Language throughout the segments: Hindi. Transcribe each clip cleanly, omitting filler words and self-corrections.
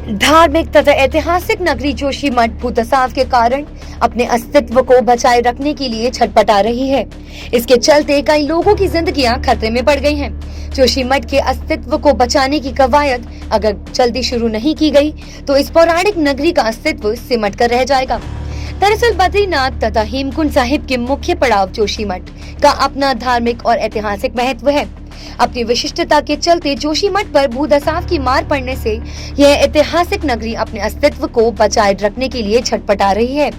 धार्मिक तथा ऐतिहासिक नगरी जोशीमठ भूतसाव के कारण अपने अस्तित्व को बचाए रखने के लिए छटपटा रही है। इसके चलते कई लोगों की जिंदगियां खतरे में पड़ गई हैं। जोशीमठ के अस्तित्व को बचाने की कवायद अगर जल्दी शुरू नहीं की गई तो इस पौराणिक नगरी का अस्तित्व सिमट कर रह जाएगा। दरअसल बद्रीनाथ तथा हेमकुंड साहिब के मुख्य पड़ाव जोशीमठ का अपना धार्मिक और ऐतिहासिक महत्व है। अपनी विशिष्टता के चलते जोशीमठ पर भूधसाव की मार पड़ने से यह ऐतिहासिक नगरी अपने अस्तित्व को बचाए रखने के लिए छटपटा रही है।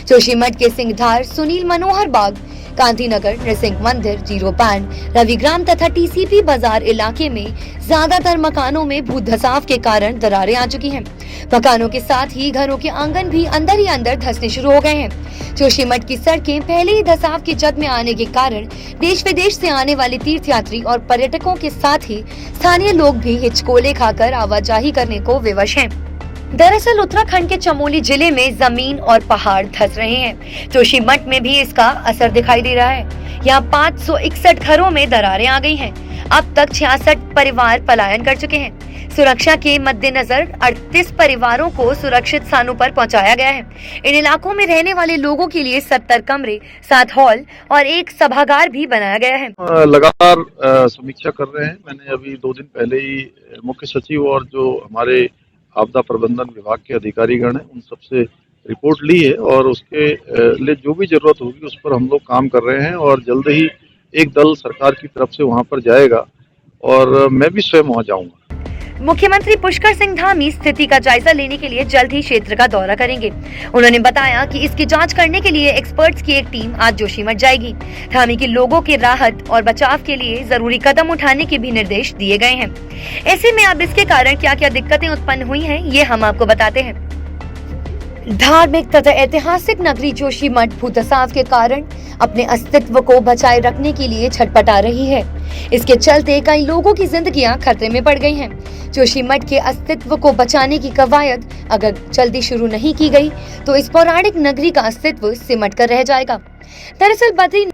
जोशीमठ के सिंहधार, सुनील मनोहर बाग, गांधीनगर, नृसिंह मंदिर, जीरो पैन, रविग्राम तथा टीसीपी बाजार इलाके में ज्यादातर मकानों में भूधसाव के कारण दरारें आ चुकी हैं। मकानों के साथ ही घरों के आंगन भी अंदर ही अंदर धंसने शुरू हो गए हैं। जोशीमठ की सड़कें पहले ही धसाव की जद में आने के कारण देश विदेश से आने वाले तीर्थयात्री और पर्यटकों के साथ ही स्थानीय लोग भी हिचकोले खाकर आवाजाही करने को विवश हैं। दरअसल उत्तराखंड के चमोली जिले में जमीन और पहाड़ धंस रहे हैं। जोशीमठ में भी इसका असर दिखाई दे रहा है। यहाँ 561 घरों में दरारें आ गई हैं। अब तक 66 परिवार पलायन कर चुके हैं। सुरक्षा के मद्देनजर 38 परिवारों को सुरक्षित स्थानों पर पहुंचाया गया है। इन इलाकों में रहने वाले लोगों के लिए 70 कमरे, 7 हॉल और 1 सभागार भी बनाया गया है। लगातार समीक्षा कर रहे हैं। मैंने अभी 2 दिन पहले ही मुख्य सचिव और जो हमारे आपदा प्रबंधन विभाग के अधिकारीगण हैं उन सबसे रिपोर्ट ली है और उसके लिए जो भी जरूरत होगी उस पर हम लोग काम कर रहे हैं और जल्द ही एक दल सरकार की तरफ से वहां पर जाएगा और मैं भी स्वयं वहां जाऊंगा। मुख्यमंत्री पुष्कर सिंह धामी स्थिति का जायजा लेने के लिए जल्द ही क्षेत्र का दौरा करेंगे। उन्होंने बताया कि इसकी जांच करने के लिए एक्सपर्ट्स की एक टीम आज जोशीमठ जाएगी। धामी के लोगों के राहत और बचाव के लिए जरूरी कदम उठाने के भी निर्देश दिए गए हैं। ऐसे में अब इसके कारण क्या क्या दिक्कतें उत्पन्न हुई हैं, ये हम आपको बताते हैं। धार्मिक तथा ऐतिहासिक नगरी जोशीमठ भूतसाव के कारण अपने अस्तित्व को बचाए रखने के लिए छटपटा रही है। इसके चलते कई लोगों की जिंदगियां खतरे में पड़ गई हैं। जोशीमठ के अस्तित्व को बचाने की कवायद अगर जल्दी शुरू नहीं की गई तो इस पौराणिक नगरी का अस्तित्व सिमट कर रह जाएगा। दरअसल बद्रीनाथ